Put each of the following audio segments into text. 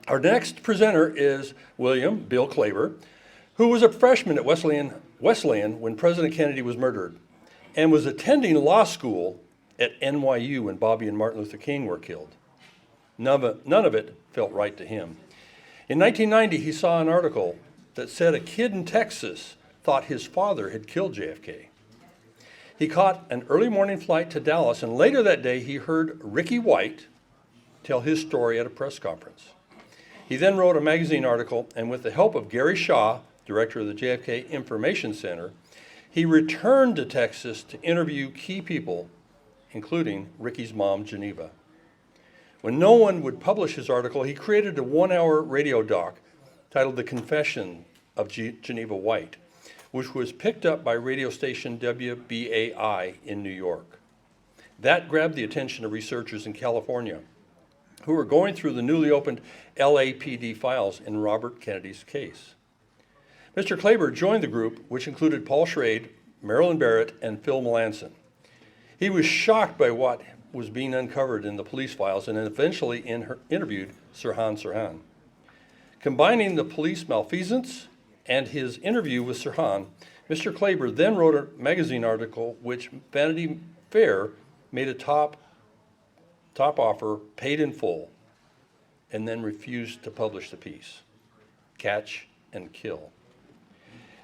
Our next presenter is William Bill Klaber, who was a freshman at Wesleyan when President Kennedy was murdered and was attending law school at NYU when Bobby and Martin Luther King were killed. None of it felt right to him. In 1990, he saw an article that said a kid in Texas thought his father had killed JFK. He caught an early morning flight to Dallas, and later that day he heard Ricky White tell his story at a press conference. He then wrote a magazine article, and with the help of Gary Shaw, director of the JFK Information Center, he returned to Texas to interview key people, including Ricky's mom, Geneva. When no one would publish his article, he created a 1-hour radio doc titled The Confession of Geneva White, which was picked up by radio station WBAI in New York. That grabbed the attention of researchers in California who were going through the newly opened LAPD files in Robert Kennedy's case. Mr. Klaber joined the group, which included Paul Schrade, Marilyn Barrett, and Phil Melanson. He was shocked by what was being uncovered in the police files and eventually interviewed Sirhan Sirhan. Combining the police malfeasance and his interview with Sirhan, Mr. Klaber then wrote a magazine article which Vanity Fair made a top offer, paid in full, and then refused to publish the piece. Catch and kill.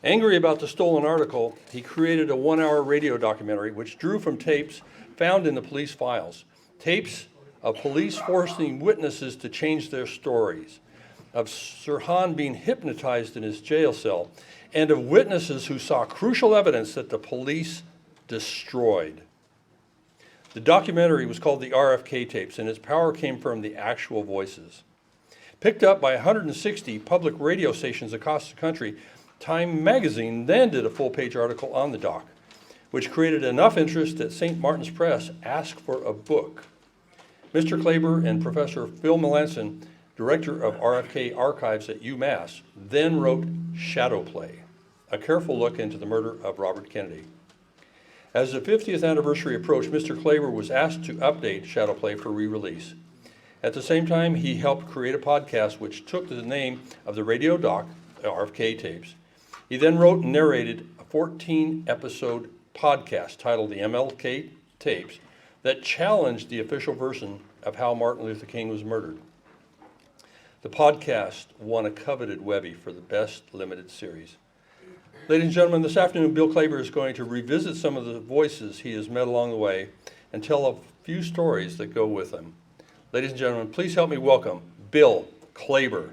Angry about the stolen article, he created a 1-hour radio documentary which drew from tapes found in the police files. Tapes of police forcing witnesses to change their stories, of Sirhan being hypnotized in his jail cell, and of witnesses who saw crucial evidence that the police destroyed. The documentary was called the RFK tapes, and its power came from the actual voices. Picked up by 160 public radio stations across the country, Time magazine then did a full-page article on the doc, which created enough interest that St. Martin's Press asked for a book. Mr. Klaber and Professor Phil Melanson, director of RFK Archives at UMass, then wrote Shadow Play, a careful look into the murder of Robert Kennedy. As the 50th anniversary approached, Mr. Klaber was asked to update Shadow Play for re-release. At the same time, he helped create a podcast which took the name of the radio doc, the RFK tapes. He then wrote and narrated a 14-episode podcast titled the MLK Tapes that challenged the official version of how Martin Luther King was murdered. The podcast won a coveted Webby for the best limited series. Ladies and gentlemen, this afternoon Bill Klaber is going to revisit some of the voices he has met along the way and tell a few stories that go with them. Ladies and gentlemen, please help me welcome Bill Klaber.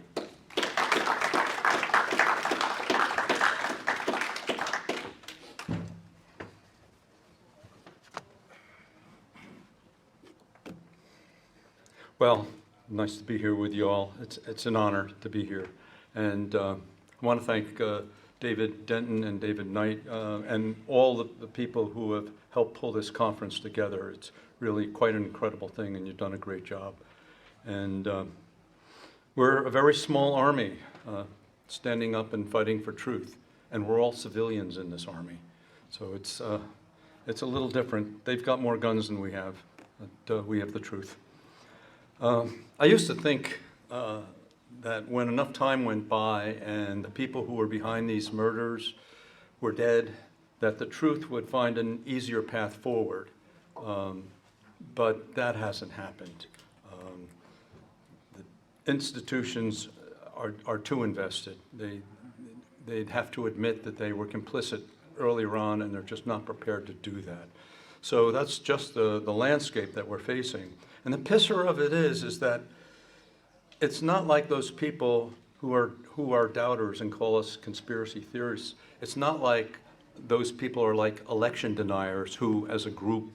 Well, nice to be here with you all. It's an honor to be here. And I want to thank David Denton and David Knight and all the people who have helped pull this conference together. It's really quite an incredible thing, and you've done a great job. And we're a very small army standing up and fighting for truth. And we're all civilians in this army. So it's a little different. They've got more guns than we have, but we have the truth. I used to think that when enough time went by and the people who were behind these murders were dead, that the truth would find an easier path forward. But that hasn't happened. The institutions are too invested. They'd have to admit that they were complicit earlier on, and they're just not prepared to do that. So that's just the landscape that we're facing. And the pisser of it is that it's not like those people who are doubters and call us conspiracy theorists. It's not like those people are like election deniers who, as a group,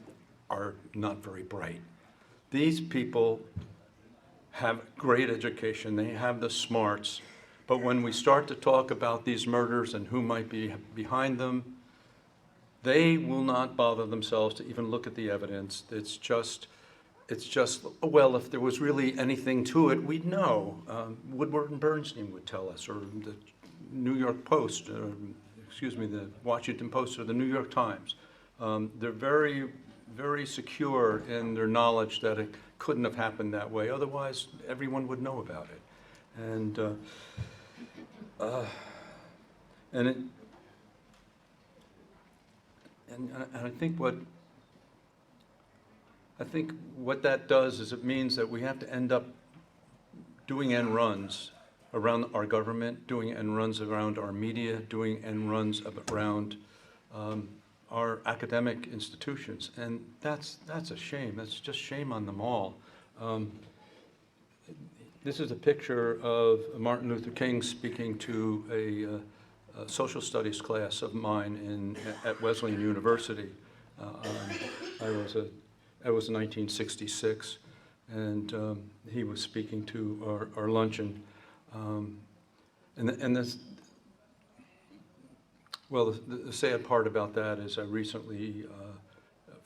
are not very bright. These people have great education. They have the smarts. But when we start to talk about these murders and who might be behind them, they will not bother themselves to even look at the evidence. It's just, well, if there was really anything to it, we'd know. Woodward and Bernstein would tell us, or the New York Post, the Washington Post or the New York Times. They're very, very secure in their knowledge that it couldn't have happened that way. Otherwise, everyone would know about it. And and it and I think what that does is it means that we have to end up doing end runs around our government, doing end runs around our media, doing end runs around our academic institutions, and that's a shame. That's just shame on them all. This is a picture of Martin Luther King speaking to a social studies class of mine at Wesleyan University. That was 1966, and he was speaking to our luncheon. And this, well, the sad part about that is I recently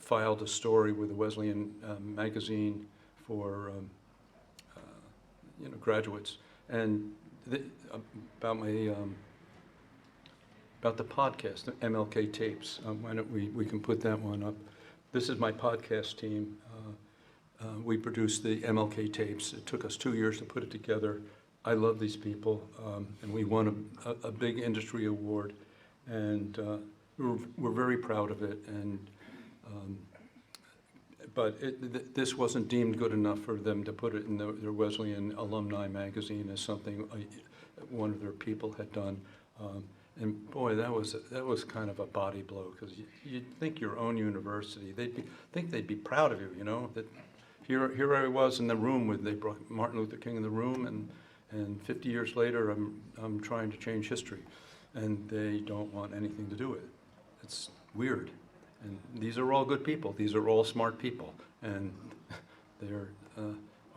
filed a story with the Wesleyan magazine for graduates, and about my about the podcast, the MLK tapes. Why don't we can put that one up? This is my podcast team. We produced the MLK tapes. It took us 2 years to put it together. I love these people, and we won a big industry award, and we're very proud of it. And but this wasn't deemed good enough for them to put it in their Wesleyan alumni magazine as something one of their people had done. And boy, that was kind of a body blow, because you'd think your own university, think they'd be proud of you, that here I was in the room they brought Martin Luther King in the room, and 50 years later I'm trying to change history, and they don't want anything to do with it. It's weird. And these are all good people. These are all smart people, and they're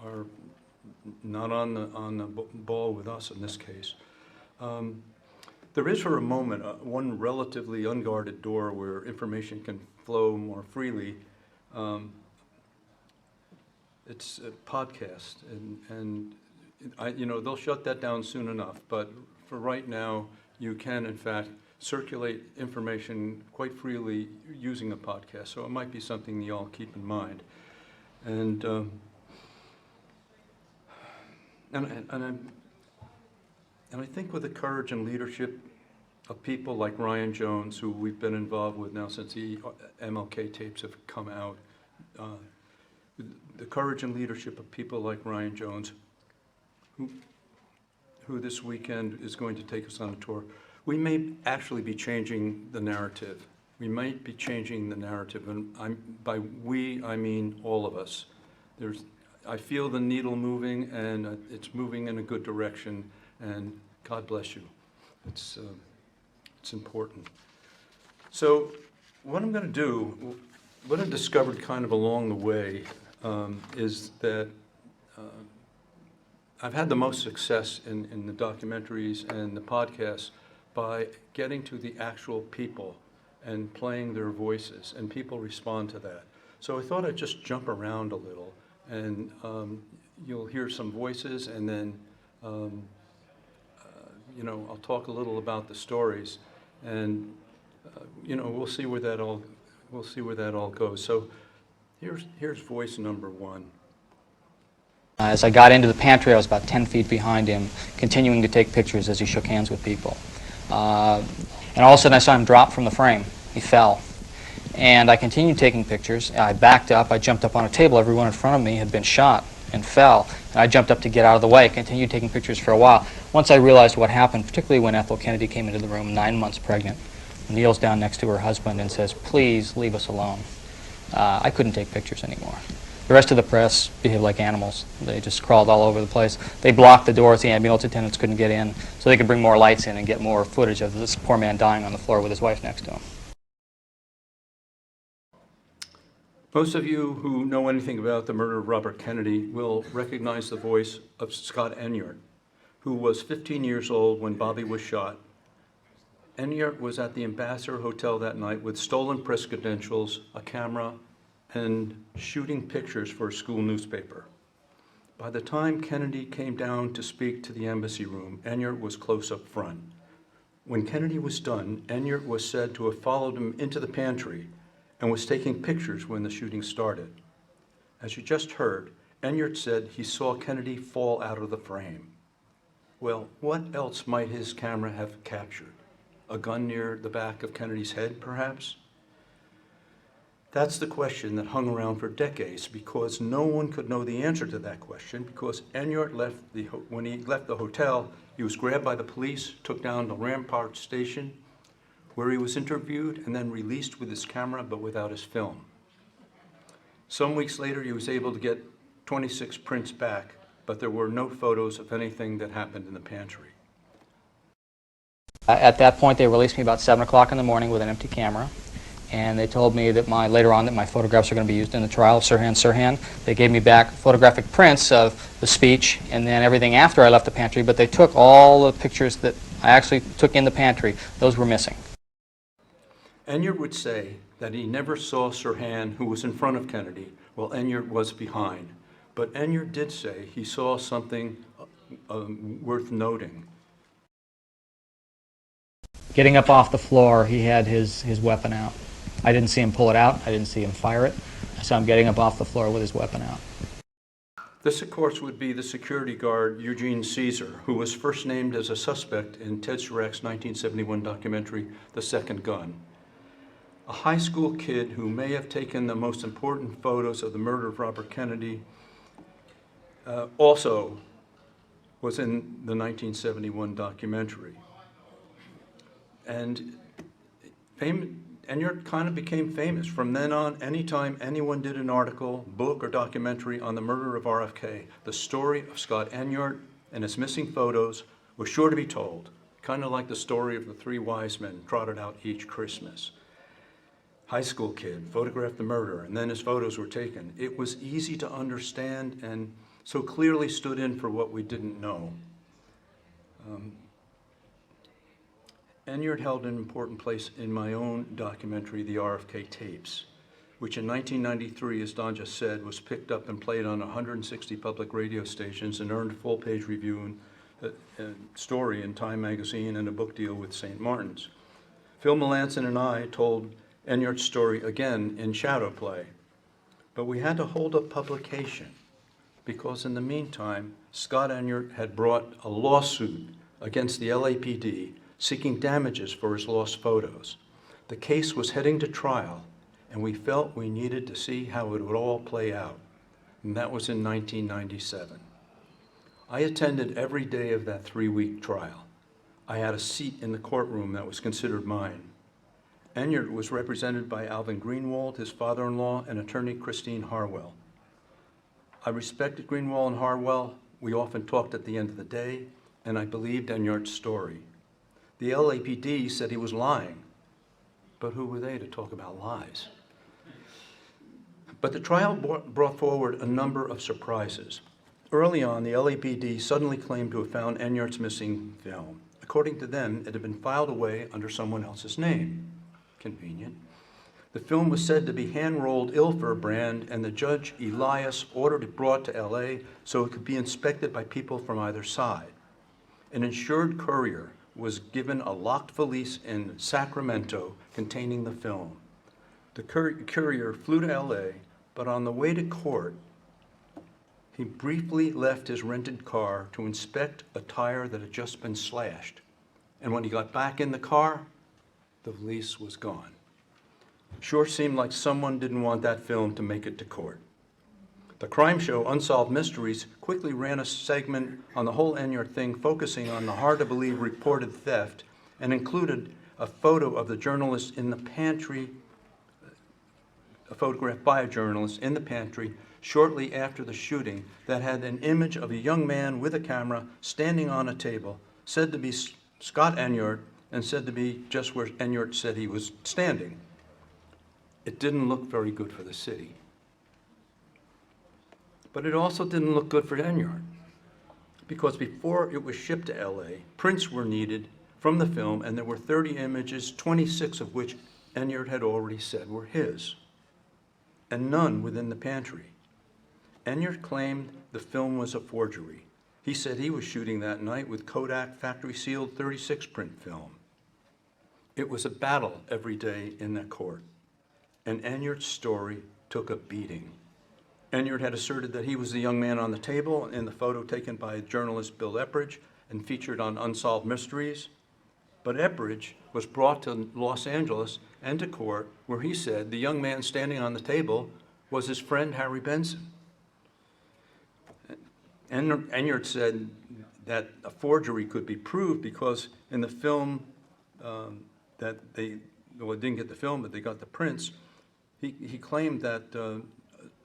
are not on the ball with us in this case. There is, for a moment, one relatively unguarded door where information can flow more freely. It's a podcast, and they'll shut that down soon enough. But for right now, you can, in fact, circulate information quite freely using a podcast. So it might be something you all keep in mind. And I think with the courage and leadership of people like Ryan Jones, who we've been involved with now since the MLK tapes have come out, the courage and leadership of people like Ryan Jones, who this weekend is going to take us on a tour, we may actually be changing the narrative. We might be changing the narrative, and by we, I mean all of us. I feel the needle moving, and it's moving in a good direction, and God bless you. It's important. So what I'm going to do, what I discovered kind of along the way, is that I've had the most success in the documentaries and the podcasts by getting to the actual people and playing their voices, and people respond to that. So I thought I'd just jump around a little, and you'll hear some voices, and then I'll talk a little about the stories, and we'll see where that all goes. So here's voice number one. As I got into the pantry, I was about 10 feet behind him, continuing to take pictures as he shook hands with people. And all of a sudden I saw him drop from the frame. He fell. And I continued taking pictures. I backed up. I jumped up on a table. Everyone in front of me had been shot and fell. And I jumped up to get out of the way. I continued taking pictures for a while. Once I realized what happened, particularly when Ethel Kennedy came into the room, 9 months pregnant, kneels down next to her husband and says, "Please leave us alone." I couldn't take pictures anymore. The rest of the press behaved like animals. They just crawled all over the place. They blocked the doors. The ambulance attendants couldn't get in, so they could bring more lights in and get more footage of this poor man dying on the floor with his wife next to him. Most of you who know anything about the murder of Robert Kennedy will recognize the voice of Scott Enyart, who was 15 years old when Bobby was shot. Enyart was at the Ambassador Hotel that night with stolen press credentials, a camera, and shooting pictures for a school newspaper. By the time Kennedy came down to speak to the embassy room, Enyart was close up front. When Kennedy was done, Enyart was said to have followed him into the pantry and was taking pictures when the shooting started. As you just heard, Enyart said he saw Kennedy fall out of the frame. Well, what else might his camera have captured? A gun near the back of Kennedy's head, perhaps? That's the question that hung around for decades because no one could know the answer to that question because Enyart when he left the hotel, he was grabbed by the police, took down to Rampart Station, where he was interviewed and then released with his camera but without his film. Some weeks later, he was able to get 26 prints back, but there were no photos of anything that happened in the pantry. At that point, they released me about 7 o'clock in the morning with an empty camera. And they told me that later on that my photographs are going to be used in the trial of Sirhan. They gave me back photographic prints of the speech and then everything after I left the pantry, but they took all the pictures that I actually took in the pantry. Those were missing. Enyart would say that he never saw Sirhan, who was in front of Kennedy, while Enyart was behind. But Enyart did say he saw something worth noting. Getting up off the floor, he had his weapon out. I didn't see him pull it out. I didn't see him fire it. I saw him getting up off the floor with his weapon out. This, of course, would be the security guard Eugene Caesar, who was first named as a suspect in Ted Chirac's 1971 documentary, The Second Gun. A high school kid who may have taken the most important photos of the murder of Robert Kennedy also was in the 1971 documentary. And Enyart kind of became famous. From then on, anytime anyone did an article, book, or documentary on the murder of RFK, the story of Scott Enyart and his missing photos was sure to be told, kind of like the story of the three wise men trotted out each Christmas. High school kid photographed the murder, and then his photos were taken. It was easy to understand and so clearly stood in for what we didn't know. Enyart held an important place in my own documentary, The RFK Tapes, which in 1993, as Don just said, was picked up and played on 160 public radio stations and earned a full-page review and story in Time magazine and a book deal with St. Martin's. Phil Melanson and I told Enyart's story again in Shadow Play, but we had to hold up publication because in the meantime, Scott Enyart had brought a lawsuit against the LAPD seeking damages for his lost photos. The case was heading to trial, and we felt we needed to see how it would all play out, and that was in 1997. I attended every day of that 3-week trial. I had a seat in the courtroom that was considered mine. Enyart was represented by Alvin Greenwald, his father-in-law, and attorney Christine Harwell. I respected Greenwald and Harwell. We often talked at the end of the day, and I believed Enyart's story. The LAPD said he was lying, but who were they to talk about lies? But the trial brought forward a number of surprises. Early on, the LAPD suddenly claimed to have found Enyart's missing film. According to them, it had been filed away under someone else's name. Convenient. The film was said to be hand-rolled Ilfer brand, and the judge, Elias, ordered it brought to LA so it could be inspected by people from either side. An insured courier was given a locked valise in Sacramento containing the film. The courier flew to LA, but on the way to court, he briefly left his rented car to inspect a tire that had just been slashed. And when he got back in the car, the valise was gone. Sure seemed like someone didn't want that film to make it to court. The crime show Unsolved Mysteries quickly ran a segment on the whole Enyart thing, focusing on the hard-to-believe reported theft, and included a photo of the journalist in the pantry, a photograph by a journalist in the pantry shortly after the shooting that had an image of a young man with a camera standing on a table, said to be Scott Enyart, and said to be just where Enyart said he was standing. It didn't look very good for the city. But it also didn't look good for Enyart, because before it was shipped to LA, prints were needed from the film, and there were 30 images, 26 of which Enyart had already said were his, and none within the pantry. Enyart claimed the film was a forgery. He said he was shooting that night with Kodak factory-sealed 36 print film. It was a battle every day in that court, and Enyart's story took a beating. Enyart had asserted that he was the young man on the table in the photo taken by journalist Bill Epridge, and featured on Unsolved Mysteries. But Epridge was brought to Los Angeles and to court, where he said the young man standing on the table was his friend Harry Benson. Enyart said that a forgery could be proved because in the film that they, well, didn't get the film, but they got the prints, he claimed that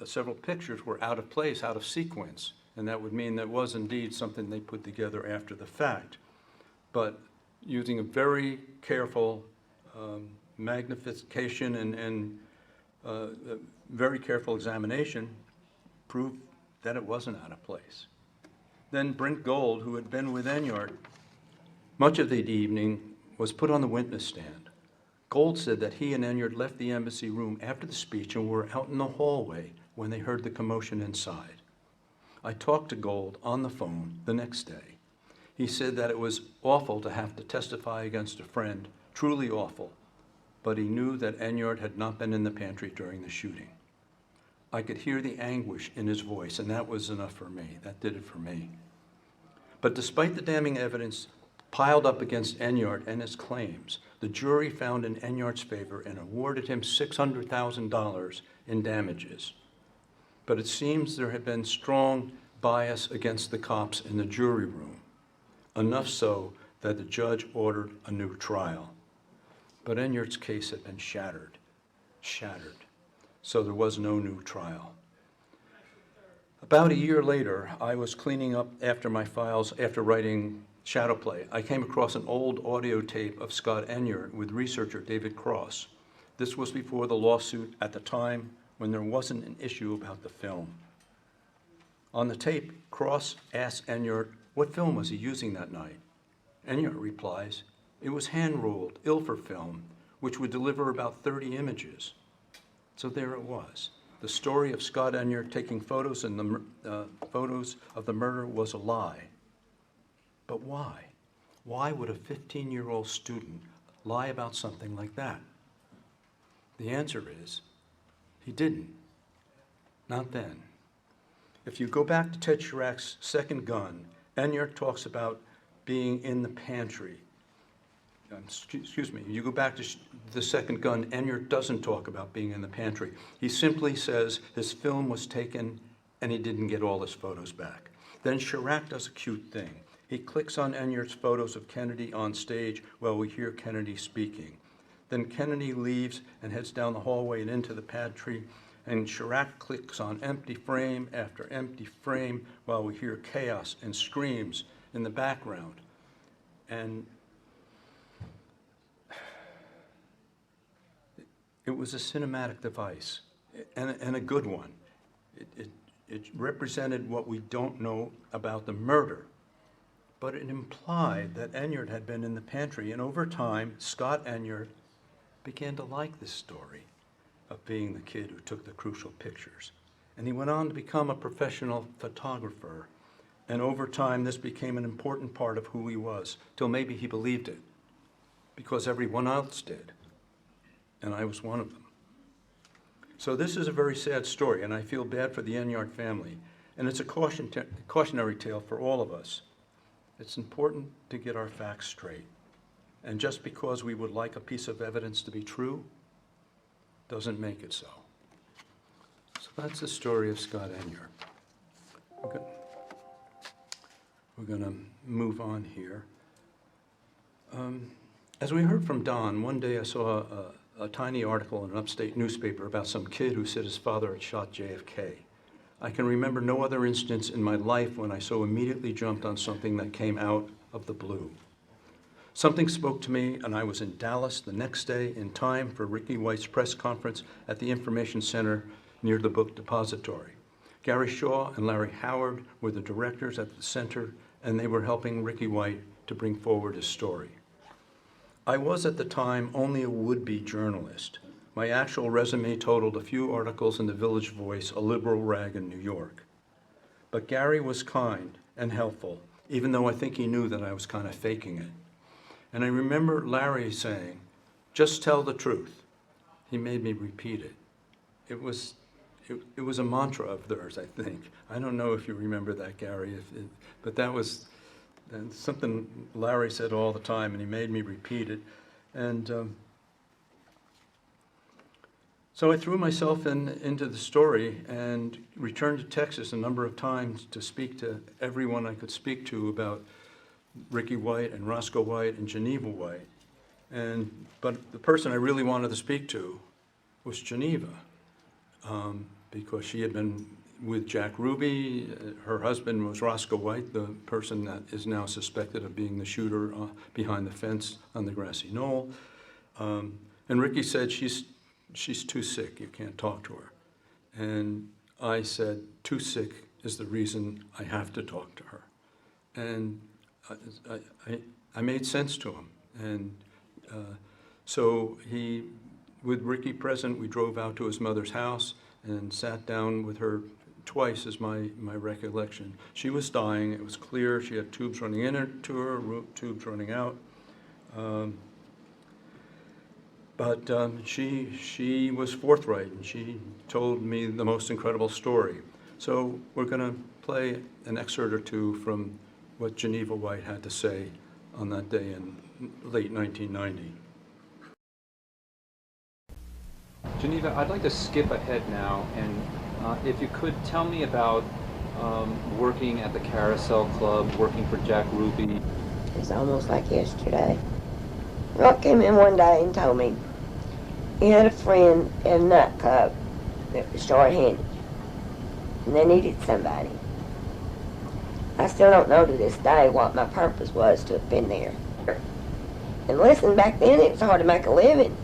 several pictures were out of place, out of sequence, and that would mean that was indeed something they put together after the fact. But using a very careful magnification and very careful examination, proved that it wasn't out of place. Then Brent Gold, who had been with Enyart much of the evening, was put on the witness stand. Gold said that he and Enyart left the embassy room after the speech and were out in the hallway when they heard the commotion inside. I talked to Gold on the phone the next day. He said that it was awful to have to testify against a friend, truly awful, but he knew that Enyart had not been in the pantry during the shooting. I could hear the anguish in his voice, and that was enough for me. That did it for me. But despite the damning evidence piled up against Enyart and his claims, the jury found in Enyart's favor and awarded him $600,000 in damages. But it seems there had been strong bias against the cops in the jury room, enough so that the judge ordered a new trial. But Enyart's case had been shattered. So there was no new trial. About a year later, I was cleaning up after my files after writing Shadowplay. I came across an old audio tape of Scott Enyart with researcher David Cross. This was before the lawsuit at the time when there wasn't an issue about the film. On the tape, Cross asks Enyart what film was he using that night. Enyart replies, it was hand-rolled Ilfer film, which would deliver about 30 images. So there it was. The story of Scott Enyart taking photos and the photos of the murder was a lie. But why? Why would a 15-year-old student lie about something like that? The answer is, he didn't. Not then. If you go back to Ted Chirac's Second Gun, Enyart talks about being in the pantry. Excuse me, you go back to the Second Gun, Enyart doesn't talk about being in the pantry. He simply says his film was taken and he didn't get all his photos back. Then Chirac does a cute thing. He clicks on Enyart's photos of Kennedy on stage while we hear Kennedy speaking. Then Kennedy leaves and heads down the hallway and into the pantry, and Chirac clicks on empty frame after empty frame while we hear chaos and screams in the background. And it was a cinematic device, and a good one. It represented what we don't know about the murder, but it implied that Enyart had been in the pantry, and over time, Scott Enyart began to like this story of being the kid who took the crucial pictures. And he went on to become a professional photographer, and over time, this became an important part of who he was, till maybe he believed it, because everyone else did. And I was one of them. So this is a very sad story, and I feel bad for the Enyart family. And it's a cautionary tale for all of us. It's important to get our facts straight. And just because we would like a piece of evidence to be true, doesn't make it so. So that's the story of Scott Enyart. We're going to move on here. As we heard from Don, one day I saw a tiny article in an upstate newspaper about some kid who said his father had shot JFK. I can remember no other instance in my life when I so immediately jumped on something that came out of the blue. Something spoke to me, and I was in Dallas the next day in time for Ricky White's press conference at the Information Center near the book depository. Gary Shaw and Larry Howard were the directors at the center, and they were helping Ricky White to bring forward his story. I was at the time only a would-be journalist. My actual resume totaled a few articles in the Village Voice, a liberal rag in New York. But Gary was kind and helpful, even though I think he knew that I was kind of faking it. And I remember Larry saying, just tell the truth. He made me repeat it. It was a mantra of theirs, I think. I don't know if you remember that, Gary, but that was and something Larry said all the time, and he made me repeat it. And so I threw myself into the story and returned to Texas a number of times to speak to everyone I could speak to about Ricky White and Roscoe White and Geneva White. But the person I really wanted to speak to was Geneva, because she had been with Jack Ruby. Her husband was Roscoe White, the person that is now suspected of being the shooter behind the fence on the grassy knoll. And Ricky said, she's too sick, you can't talk to her. And I said, too sick is the reason I have to talk to her. And I made sense to him. And so with Ricky present, we drove out to his mother's house and sat down with her twice, is my recollection. She was dying, it was clear. She had tubes running into her, tubes running out. But she was forthright, and she told me the most incredible story. So we're going to play an excerpt or two from what Geneva White had to say on that day in late 1990. Geneva, I'd like to skip ahead now, and if you could tell me about working at the Carousel Club, working for Jack Ruby. It's almost like yesterday. Rock came in one day and told me he had a friend at a nightclub that was short-handed, and they needed somebody. I still don't know to this day what my purpose was to have been there. And listen, back then it was hard to make a living.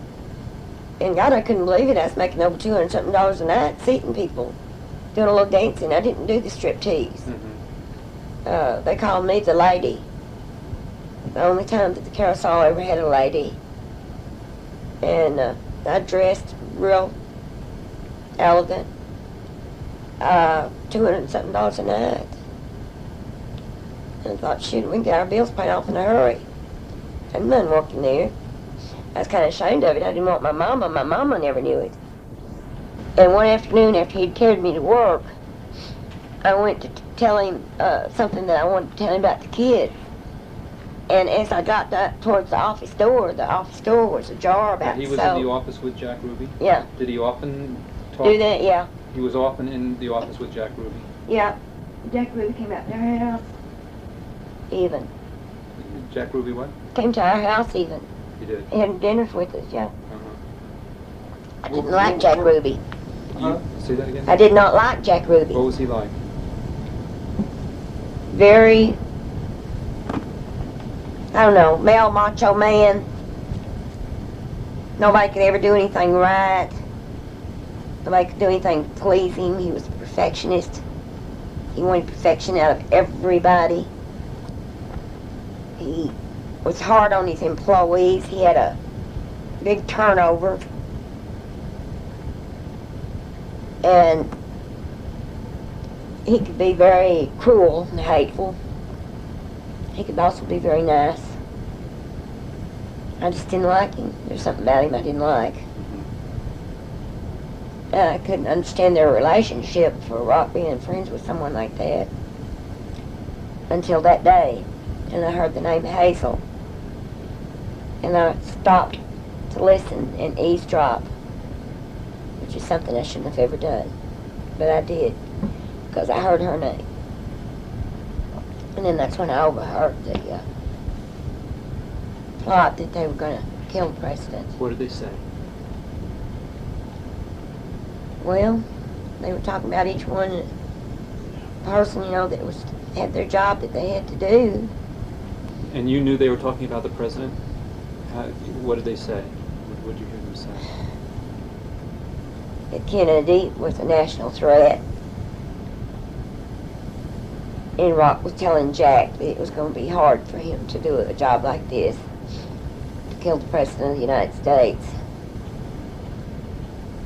And God, I couldn't believe it. I was making over $200-something a night, seating people, doing a little dancing. I didn't do the striptease. Mm-hmm. They called me the lady. The only time that the Carousel ever had a lady. And I dressed real elegant. $200-something a night. And I thought, shoot, we can get our bills paid off in a hurry. And none working there. I was kind of ashamed of it. I didn't want my mama. My mama never knew it. And one afternoon after he'd carried me to work, I went to tell him something that I wanted to tell him about the kid. And as I got towards the office door was ajar about He was in the office with Jack Ruby? Yeah. Did he often talk? Do that, yeah. He was often in the office with Jack Ruby? Yeah. Jack Ruby came out to our house. Even. Jack Ruby what? Came to our house even. He did? He had dinners with us, yeah. Uh-huh. I didn't like Jack Ruby. Say that again? I did not like Jack Ruby. What was he like? Very, I don't know, male macho man. Nobody could ever do anything right. Nobody could do anything to please him. He was a perfectionist. He wanted perfection out of everybody. He was hard on his employees. He had a big turnover. And he could be very cruel and hateful. He could also be very nice. I just didn't like him. There's something about him I didn't like. I couldn't understand their relationship for Rock being friends with someone like that until that day. And I heard the name Hazel. And I stopped to listen and eavesdrop, which is something I shouldn't have ever done. But I did, because I heard her name. And then that's when I overheard the plot that they were going to kill the president. What did they say? Well, they were talking about each one person, you know, that had their job that they had to do. And you knew they were talking about the president? What did they say? What did you hear them say? That Kennedy was a national threat. And Rock was telling Jack that it was going to be hard for him to do a job like this, to kill the President of the United States.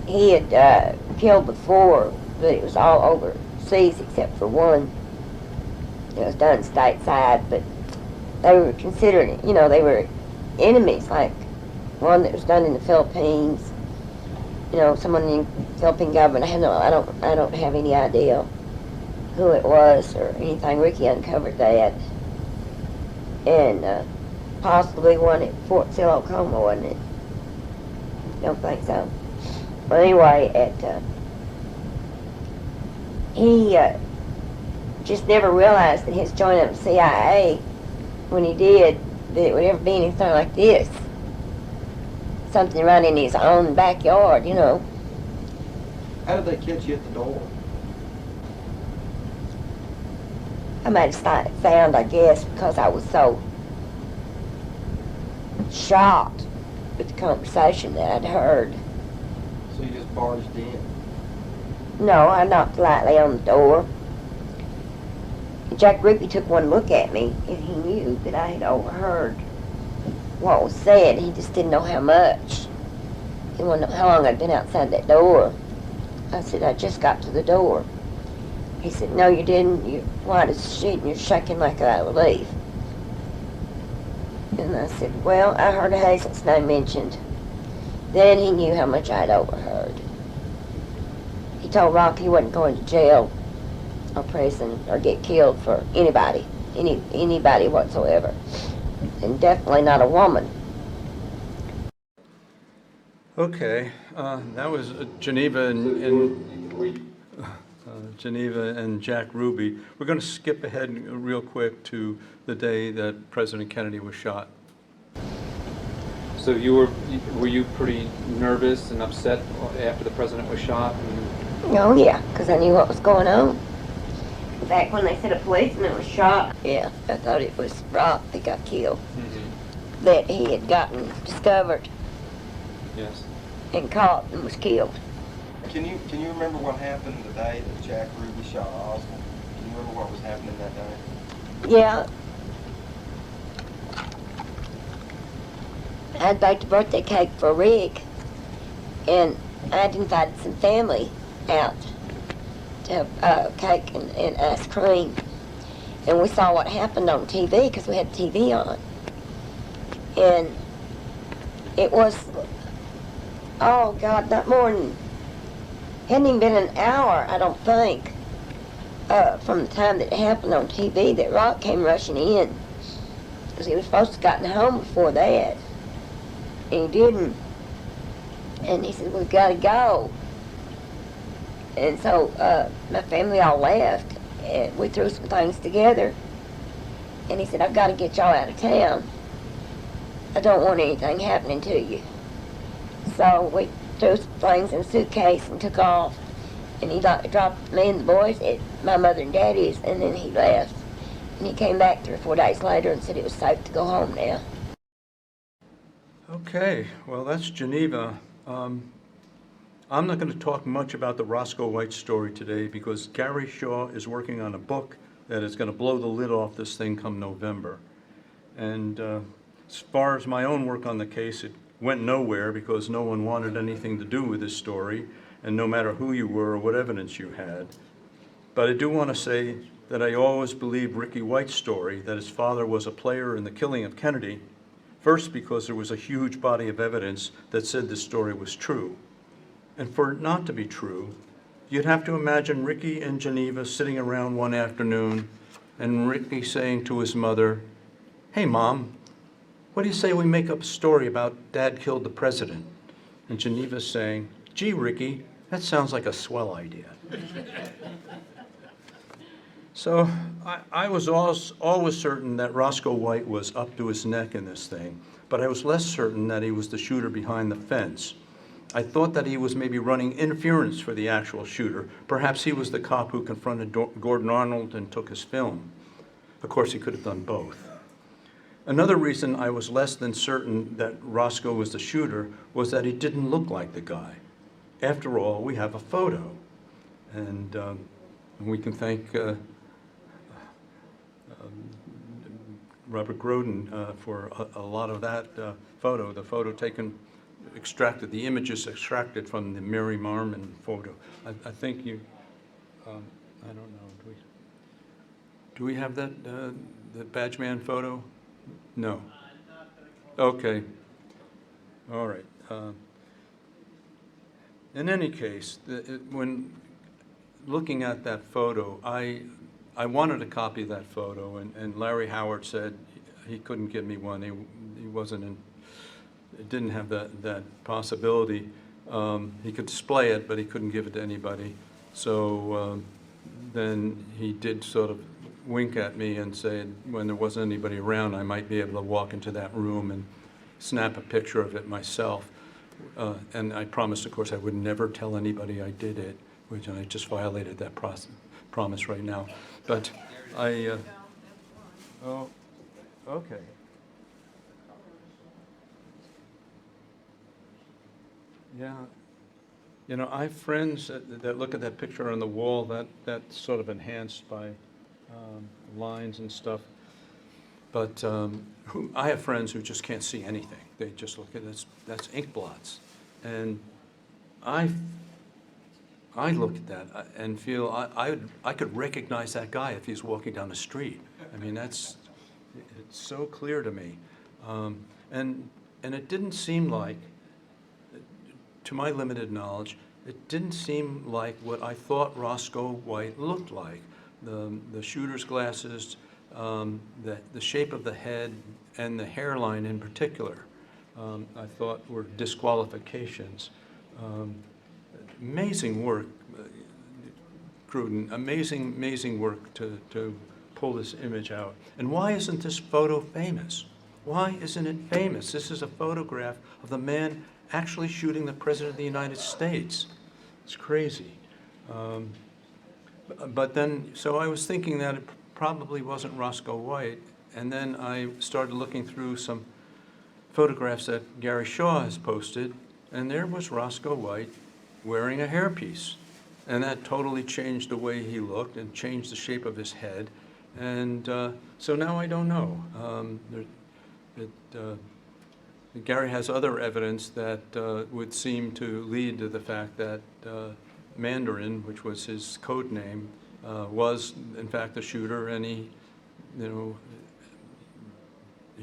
He had killed before, but it was all overseas except for one. It was done stateside, but they were considered, you know, they were enemies, like one that was done in the Philippines. You know, someone in the Philippine government. I don't have any idea who it was or anything. Ricky uncovered that. and possibly one at Fort Sill, Oklahoma, wasn't it? Don't think so. Well, anyway, he just never realized that his joining up the CIA, when he did, that it would ever be anything like this. Something right in his own backyard, you know. How did they catch you at the door? I made a sound, I guess, because I was so shocked with the conversation that I'd heard. So you just barged in? No, I knocked lightly on the door. Jack Ruby took one look at me, and he knew that I had overheard what was said. He just didn't know how much. He didn't know how long I'd been outside that door. I said, I just got to the door. He said, no, you didn't. You're white as a sheet, and you're shaking like I would leave. And I said, well, I heard Hazel's name mentioned. Then he knew how much I'd overheard. He told Rock he wasn't going to jail or prison or get killed for anybody, anybody whatsoever, and definitely not a woman. Okay, that was Geneva and Jack Ruby. We're going to skip ahead real quick to the day that President Kennedy was shot. So were you pretty nervous and upset after the president was shot? Oh yeah, because I knew what was going on. In fact, when they said a policeman was shot, yeah, I thought it was Rock that got killed. Mm-hmm. That he had gotten discovered Yes. and caught and was killed. Can you remember what happened the day that Jack Ruby shot Oswald? Can you remember what was happening that day? Yeah. I'd baked a birthday cake for Rick, and I'd invited some family out to have cake and ice cream. And we saw what happened on TV, because we had TV on. And it was, oh God, not more than, hadn't even been an hour, I don't think, from the time that it happened on TV that Rock came rushing in. Because he was supposed to have gotten home before that. And he didn't. And he said, we've got to go. And so my family all left, and we threw some things together. And he said, I've got to get y'all out of town. I don't want anything happening to you. So we threw some things in a suitcase and took off. And he dropped me and the boys at my mother and daddy's, and then he left. And he came back 3 or 4 days later and said it was safe to go home now. Okay, well, that's Geneva. I'm not going to talk much about the Roscoe White story today because Gary Shaw is working on a book that is going to blow the lid off this thing come November. And as far as my own work on the case, it went nowhere because no one wanted anything to do with this story, and no matter who you were or what evidence you had. But I do want to say that I always believed Ricky White's story, that his father was a player in the killing of Kennedy, first because there was a huge body of evidence that said this story was true. And for it not to be true, you'd have to imagine Ricky and Geneva sitting around one afternoon and Ricky saying to his mother, hey Mom, what do you say we make up a story about Dad killed the president? And Geneva saying, gee Ricky, that sounds like a swell idea. So I was always certain that Roscoe White was up to his neck in this thing, but I was less certain that he was the shooter behind the fence. I thought that he was maybe running interference for the actual shooter. Perhaps he was the cop who confronted Gordon Arnold and took his film. Of course, he could have done both. Another reason I was less than certain that Roscoe was the shooter was that he didn't look like the guy. After all, we have a photo, and we can thank Robert Grodin for a lot of that photo. The photo extracted, the images extracted from the Mary Marmon photo. I think you, I don't know, do we have that, the badge man photo? No. Okay. All right. In any case, when looking at that photo, I wanted a copy of that photo, and Larry Howard said he couldn't give me one. He wasn't in, didn't have that possibility. He could display it, but he couldn't give it to anybody. So then he did sort of wink at me and say when there wasn't anybody around, I might be able to walk into that room and snap a picture of it myself. And I promised, of course, I would never tell anybody I did it, which I just violated that promise right now. But oh, okay. Yeah. You know, I have friends that look at that picture on the wall, that's sort of enhanced by lines and stuff. But I have friends who just can't see anything. They just look at it, that's ink blots. And I look at that and feel I could recognize that guy if he's walking down the street. I mean, it's so clear to me. And it didn't seem like, to my limited knowledge, it didn't seem like what I thought Roscoe White looked like. The shooter's glasses, the shape of the head, and the hairline in particular, I thought were disqualifications. Amazing work, Cruden, amazing work to pull this image out. And why isn't this photo famous? Why isn't it famous? This is a photograph of the man actually shooting the President of the United States. It's crazy. But then, so I was thinking that it probably wasn't Roscoe White, and then I started looking through some photographs that Gary Shaw has posted, and there was Roscoe White wearing a hairpiece. And that totally changed the way he looked and changed the shape of his head. And so now I don't know. Gary has other evidence that would seem to lead to the fact that Mandarin, which was his code name, was in fact the shooter, and he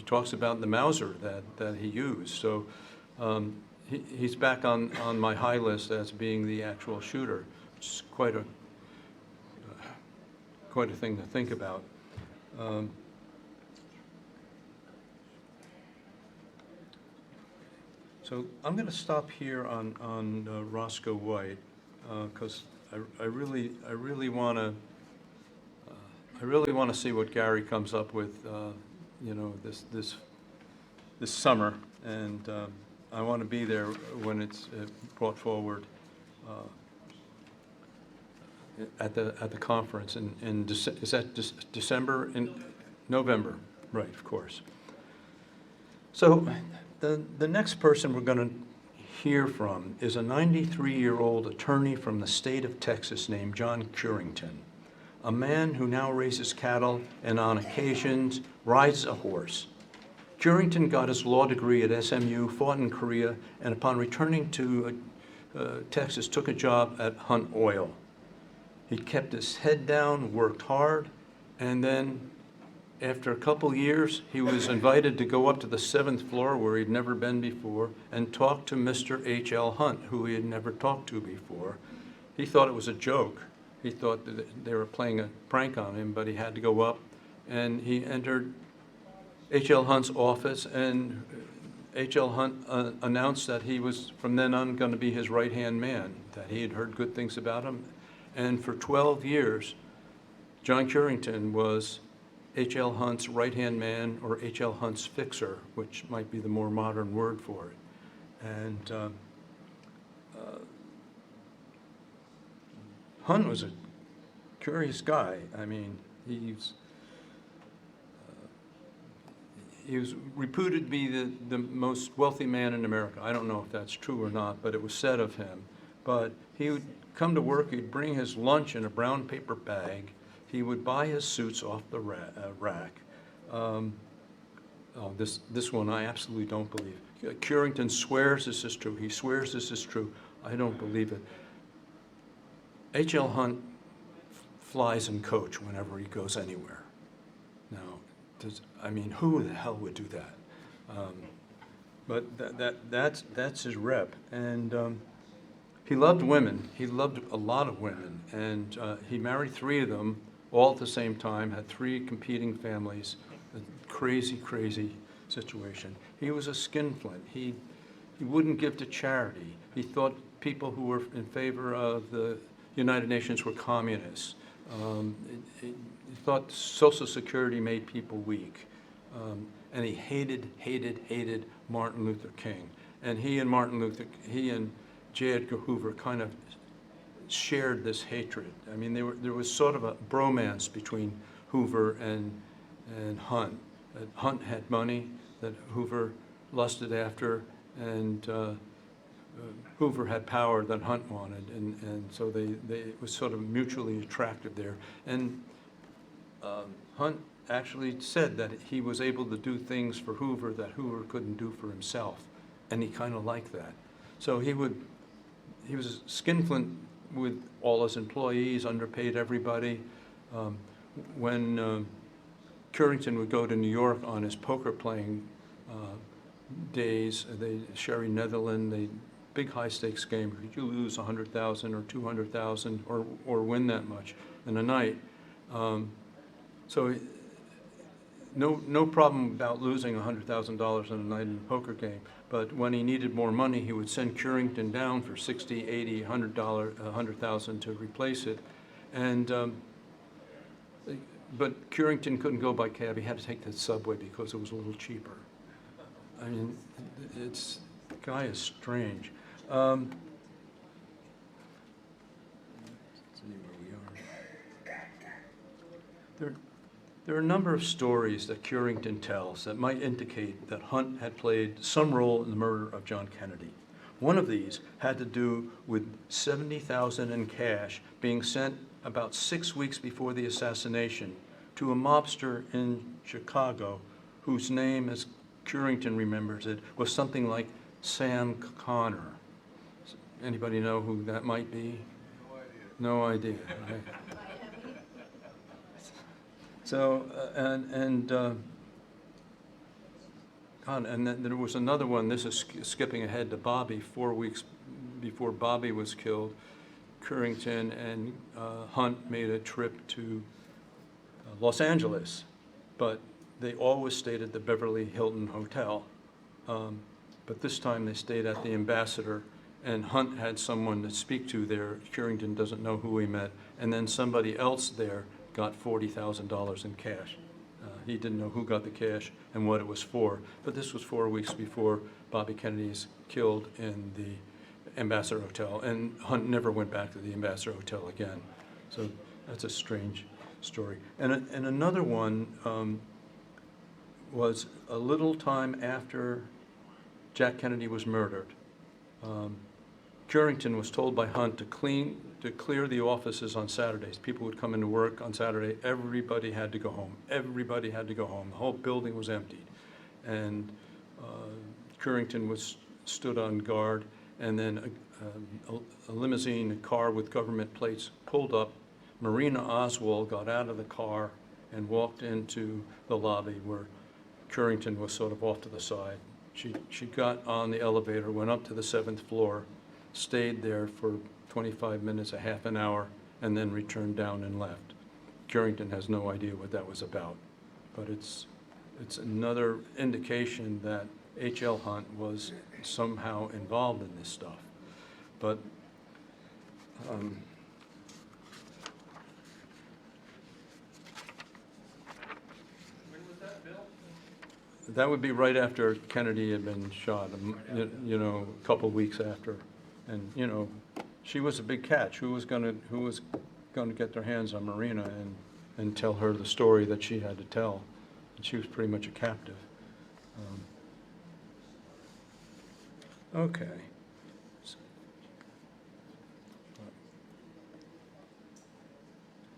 talks about the Mauser that he used. So he's back on my high list as being the actual shooter, which is quite a thing to think about. So I'm going to stop here on Roscoe White because I really want to see what Gary comes up with, this summer, and I want to be there when it's brought forward at the conference is that December? In November, right? Of course. So. The next person we're going to hear from is a 93-year-old attorney from the state of Texas named John Curington, a man who now raises cattle and on occasions rides a horse. Curington got his law degree at SMU, fought in Korea, and upon returning to Texas took a job at Hunt Oil. He kept his head down, worked hard, and then after a couple years, he was invited to go up to the 7th floor where he'd never been before and talk to Mr. H.L. Hunt, who he had never talked to before. He thought it was a joke. He thought that they were playing a prank on him, but he had to go up, and he entered H.L. Hunt's office, and H.L. Hunt announced that he was from then on going to be his right-hand man, that he had heard good things about him. And for 12 years, John Curington was H.L. Hunt's right-hand man, or H.L. Hunt's fixer, which might be the more modern word for it. And Hunt was a curious guy. I mean, he was reputed to be the most wealthy man in America. I don't know if that's true or not, but it was said of him. But he would come to work, he'd bring his lunch in a brown paper bag. He would buy his suits off the rack. This one I absolutely don't believe. Curington swears this is true. He swears this is true. I don't believe it. H.L. Hunt flies in coach whenever he goes anywhere. Now, who the hell would do that? But that's his rep. And he loved women. He loved a lot of women. And he married 3 of them all at the same time, had 3 competing families. A crazy, crazy situation. He was a skinflint. He wouldn't give to charity. He thought people who were in favor of the United Nations were communists. He thought Social Security made people weak. And he hated Martin Luther King. And he and J. Edgar Hoover kind of shared this hatred. I mean, there was sort of a bromance between Hoover and Hunt. Hunt had money that Hoover lusted after, and Hoover had power that Hunt wanted, and so it was sort of mutually attractive there. And Hunt actually said that he was able to do things for Hoover that Hoover couldn't do for himself, and he kind of liked that. So he was a skinflint with all his employees, underpaid everybody. When Curington would go to New York on his poker playing days, Sherry Netherland, the big high stakes game, could you lose 100,000 or 200,000 or win that much in a night? So no problem about losing $100,000 in a night in a poker game, but when he needed more money, he would send Curington down for $60, $80, $100,000 to replace it. And but Curington couldn't go by cab. He had to take the subway because it was a little cheaper. I mean, the guy is strange. Let's see where we are. There are a number of stories that Curington tells that might indicate that Hunt had played some role in the murder of John Kennedy. One of these had to do with $70,000 in cash being sent about 6 weeks before the assassination to a mobster in Chicago whose name, as Curington remembers it, was something like Sam Connor. Anybody know who that might be? No idea. No idea. Right? So, and then there was another one. This is skipping ahead to Bobby. 4 weeks before Bobby was killed, Curington and Hunt made a trip to Los Angeles, but they always stayed at the Beverly Hilton Hotel. But this time they stayed at the Ambassador, and Hunt had someone to speak to there. Curington doesn't know who he met, and then somebody else there got $40,000 in cash. He didn't know who got the cash and what it was for, but this was 4 weeks before Bobby Kennedy's killed in the Ambassador Hotel, and Hunt never went back to the Ambassador Hotel again. So that's a strange story. And another one was a little time after Jack Kennedy was murdered. Curington was told by Hunt to clear the offices on Saturdays. People would come into work on Saturday. Everybody had to go home. Everybody had to go home. The whole building was emptied. And Curington stood on guard, and then a limousine, a car with government plates pulled up. Marina Oswald got out of the car and walked into the lobby where Curington was sort of off to the side. She got on the elevator, went up to the 7th floor, stayed there for 25 minutes, a half an hour, and then returned down and left. Curington has no idea what that was about, but it's another indication that H.L. Hunt was somehow involved in this stuff. But that would be right after Kennedy had been shot, a couple weeks after. And, she was a big catch. Who was going to get their hands on Marina and tell her the story that she had to tell? And she was pretty much a captive. Okay.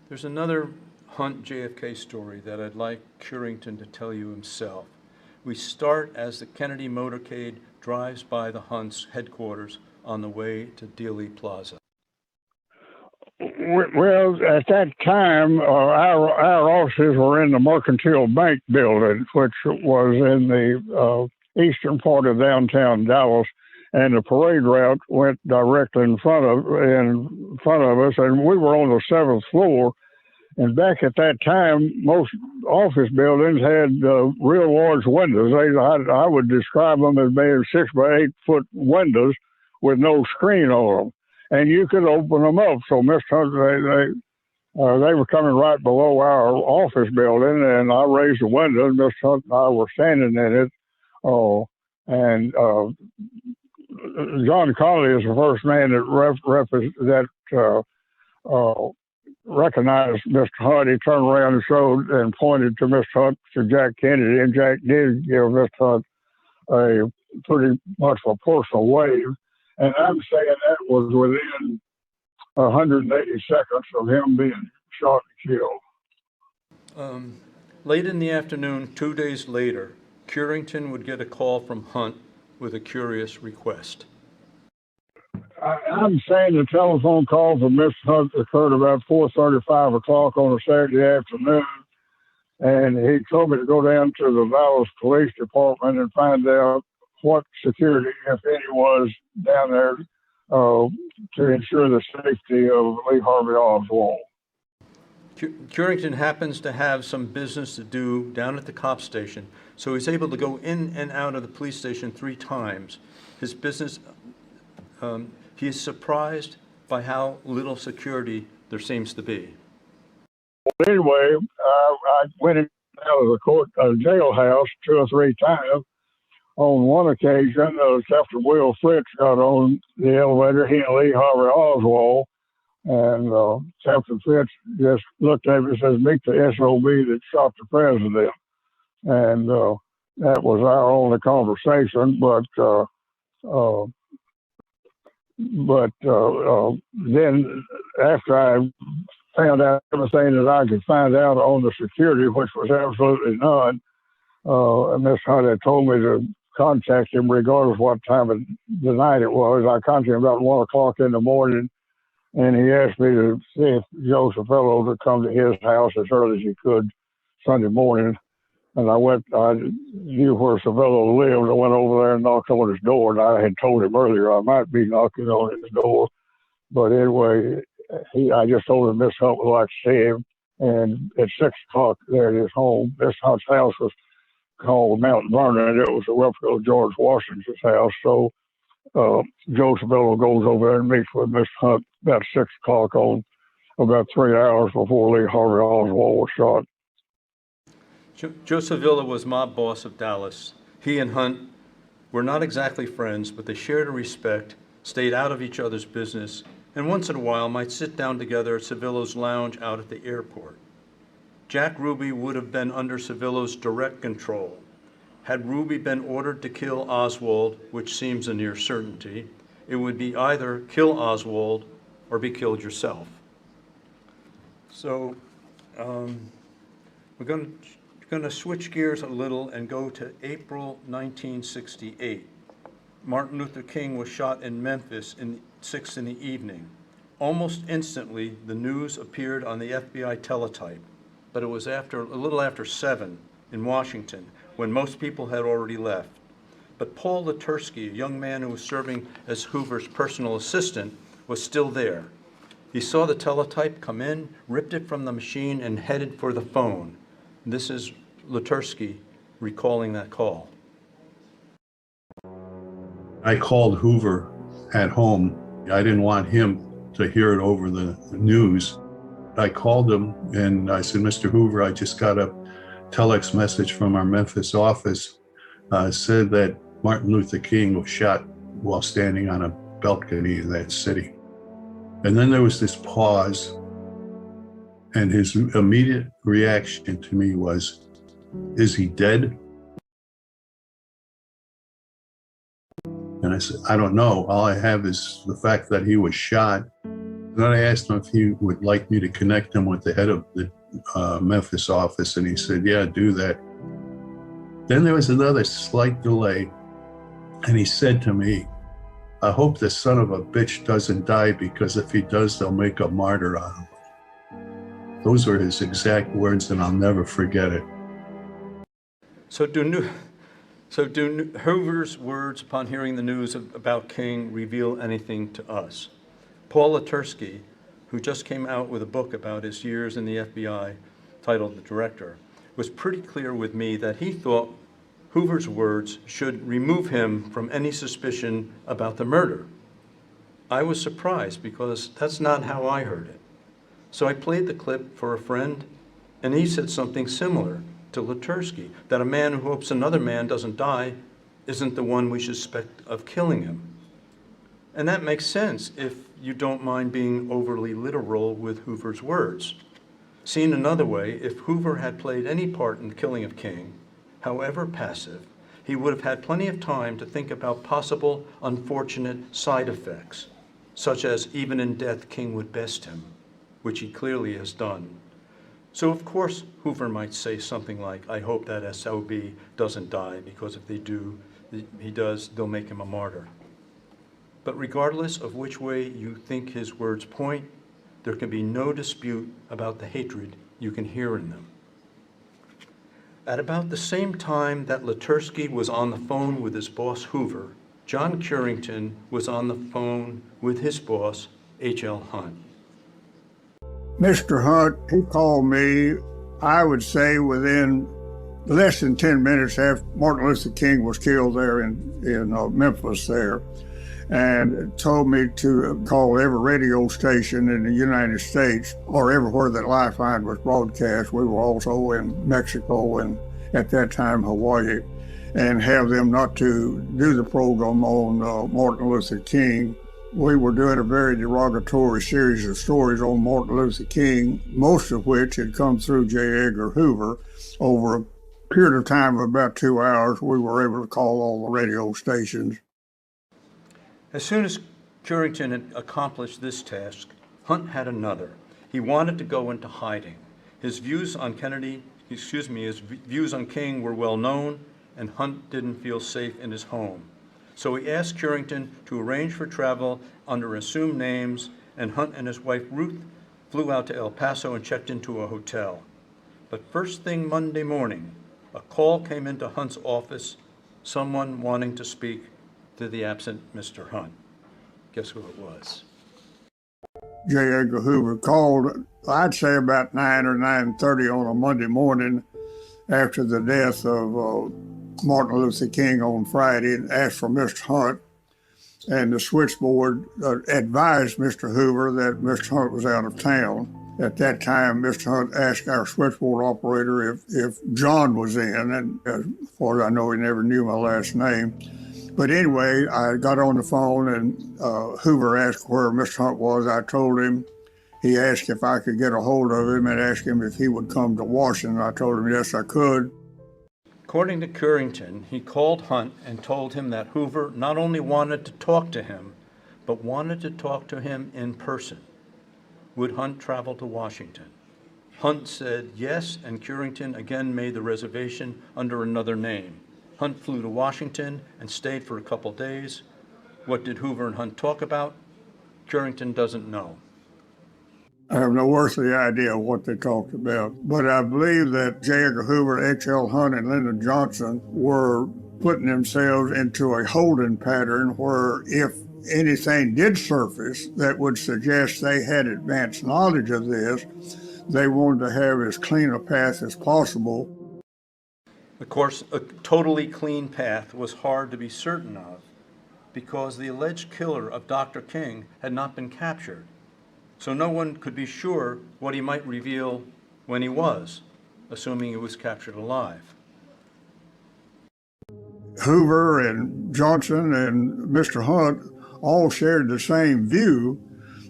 There's another Hunt JFK story that I'd like Curington to tell you himself. We start as the Kennedy motorcade drives by the Hunt's headquarters on the way to Dealey Plaza. Well, at that time, our offices were in the Mercantile Bank building, which was in the eastern part of downtown Dallas, and the parade route went directly in front of us, and we were on the 7th floor And back at that time, most office buildings had real large windows. I would describe them as being 6 by 8 foot windows with no screen on them, and you could open them up. So Mr. Hunt, they were coming right below our office building, and I raised the window, and Mr. Hunt and I were standing in it. And John Connolly is the first man that recognized Mr. Hunt. He turned around and showed and pointed to Mr. Hunt to Jack Kennedy, and Jack did give Mr. Hunt a pretty much a personal wave. And I'm saying that was within 180 seconds of him being shot and killed. Late in the afternoon, 2 days later, Curington would get a call from Hunt with a curious request. I'm saying the telephone call from Mr. Hunt occurred about 4:35 o'clock on a Saturday afternoon, and he told me to go down to the Dallas Police Department and find out what security, if any, was down there to ensure the safety of Lee Harvey Oswald. Curington happens to have some business to do down at the cop station, so he's able to go in and out of the police station 3 times. His business, he is surprised by how little security there seems to be. Well, anyway, I went in and out of the jailhouse 2 or 3 times. On one occasion, Captain Will Fritz got on the elevator, he and Lee Harvey Oswald, and Captain Fritz just looked at me and says, "Meet the SOB that shot the president." And that was our only conversation, but then after I found out everything that I could find out on the security, which was absolutely none, Miss Hunt had told me to contact him regardless what time of the night it was. I contacted him about 1 o'clock in the morning, and he asked me to see if Joe Cervello would come to his house as early as he could Sunday morning. And I knew where Cervello lived. I went over there and knocked on his door, and I had told him earlier I might be knocking on his door. But anyway, I just told him Miss Hunt would like to see him. And at 6 o'clock there at his home, Miss Hunt's house was called Mount Vernon. It was a replica of George Washington's house. So Joe Cervello goes over there and meets with Miss Hunt about 6 o'clock on about 3 hours before Lee Harvey Oswald was shot. Joe Cervello was mob boss of Dallas. He and Hunt were not exactly friends, but they shared a respect, stayed out of each other's business, and once in a while might sit down together at Cervello's lounge out at the airport. Jack Ruby would have been under Cervello's direct control. Had Ruby been ordered to kill Oswald, which seems a near certainty, it would be either kill Oswald or be killed yourself. So we're going to switch gears a little and go to April 1968. Martin Luther King was shot in Memphis at 6 in the evening. Almost instantly, the news appeared on the FBI teletype, but it was a little after 7 in Washington, when most people had already left. But Paul Latursky, a young man who was serving as Hoover's personal assistant, was still there. He saw the teletype come in, ripped it from the machine, and headed for the phone. This is Latursky recalling that call. I called Hoover at home. I didn't want him to hear it over the news. I called him and I said, "Mr. Hoover, I just got a telex message from our Memphis office. Said that Martin Luther King was shot while standing on a balcony in that city." And then there was this pause, and his immediate reaction to me was, "Is he dead?" And I said, "I don't know. All I have is the fact that he was shot." Then I asked him if he would like me to connect him with the head of the Memphis office, and he said, "Yeah, do that." Then there was another slight delay, and he said to me, "I hope the son of a bitch doesn't die, because if he does, they'll make a martyr out of him." Those were his exact words, and I'll never forget it. So do Hoover's words upon hearing the news about King reveal anything to us? Paul Latursky, who just came out with a book about his years in the FBI titled The Director, was pretty clear with me that he thought Hoover's words should remove him from any suspicion about the murder. I was surprised because that's not how I heard it. So I played the clip for a friend, and he said something similar to Latursky, that a man who hopes another man doesn't die isn't the one we suspect of killing him. And that makes sense if you don't mind being overly literal with Hoover's words. Seen another way, if Hoover had played any part in the killing of King, however passive, he would have had plenty of time to think about possible unfortunate side effects, such as even in death King would best him, which he clearly has done. So of course Hoover might say something like, I hope that SOB doesn't die, because if he does, they'll make him a martyr. But regardless of which way you think his words point, there can be no dispute about the hatred you can hear in them. At about the same time that Latursky was on the phone with his boss Hoover, John Curington was on the phone with his boss, H.L. Hunt. Mr. Hunt, he called me, I would say within less than 10 minutes after Martin Luther King was killed there in Memphis there, and told me to call every radio station in the United States or everywhere that Lifeline was broadcast. We were also in Mexico and at that time Hawaii, and have them not to do the program on Martin Luther King. We were doing a very derogatory series of stories on Martin Luther King, most of which had come through J. Edgar Hoover. Over a period of time of about 2 hours, we were able to call all the radio stations. As soon as Curington had accomplished this task, Hunt had another. He wanted to go into hiding. His views on his views on King were well known, and Hunt didn't feel safe in his home. So he asked Curington to arrange for travel under assumed names, and Hunt and his wife Ruth flew out to El Paso and checked into a hotel. But first thing Monday morning, a call came into Hunt's office, someone wanting to speak to the absent Mr. Hunt. Guess who it was? J. Edgar Hoover called, I'd say about 9 or 9:30 on a Monday morning after the death of Martin Luther King on Friday, and asked for Mr. Hunt. And the switchboard advised Mr. Hoover that Mr. Hunt was out of town. At that time, Mr. Hunt asked our switchboard operator if John was in, and as far as I know, he never knew my last name. But anyway, I got on the phone, and Hoover asked where Mr. Hunt was. I told him. He asked if I could get a hold of him and asked him if he would come to Washington. I told him yes, I could. According to Curington, he called Hunt and told him that Hoover not only wanted to talk to him, but wanted to talk to him in person. Would Hunt travel to Washington? Hunt said yes, and Curington again made the reservation under another name. Hunt flew to Washington and stayed for a couple days. What did Hoover and Hunt talk about? Curington doesn't know. I have no earthly idea what they talked about, but I believe that J. Edgar Hoover, H.L. Hunt, and Lyndon Johnson were putting themselves into a holding pattern where if anything did surface that would suggest they had advanced knowledge of this, they wanted to have as clean a path as possible. Of course, a totally clean path was hard to be certain of because the alleged killer of Dr. King had not been captured. So no one could be sure what he might reveal when he was, assuming he was captured alive. Hoover and Johnson and Mr. Hunt all shared the same view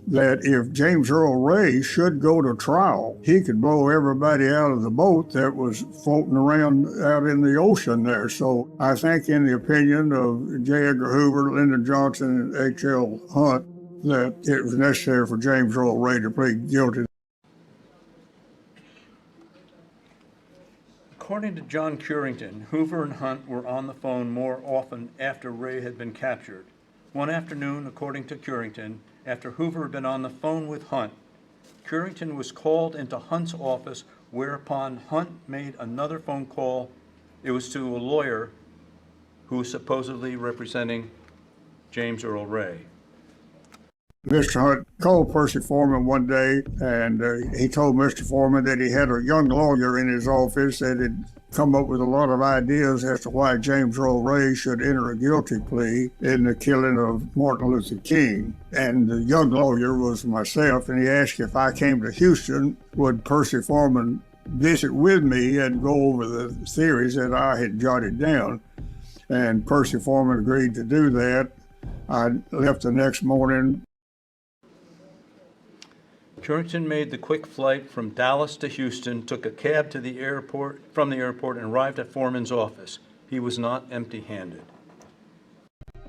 that if James Earl Ray should go to trial, he could blow everybody out of the boat that was floating around out in the ocean there. So I think in the opinion of J. Edgar Hoover, Lyndon Johnson, and H.L. Hunt, that it was necessary for James Earl Ray to plead guilty. According to John Curington, Hoover and Hunt were on the phone more often after Ray had been captured. One afternoon, according to Curington, after Hoover had been on the phone with Hunt, Curington was called into Hunt's office, whereupon Hunt made another phone call. It was to a lawyer who was supposedly representing James Earl Ray. Mr. Hunt called Percy Foreman one day, and he told Mr. Foreman that he had a young lawyer in his office that had come up with a lot of ideas as to why James Earl Ray should enter a guilty plea in the killing of Martin Luther King. And the young lawyer was myself, and he asked if I came to Houston, would Percy Foreman visit with me and go over the theories that I had jotted down. And Percy Foreman agreed to do that. I left the next morning. Currington made the quick flight from Dallas to Houston, took a cab to the airport, from the airport, and arrived at Foreman's office. He was not empty-handed.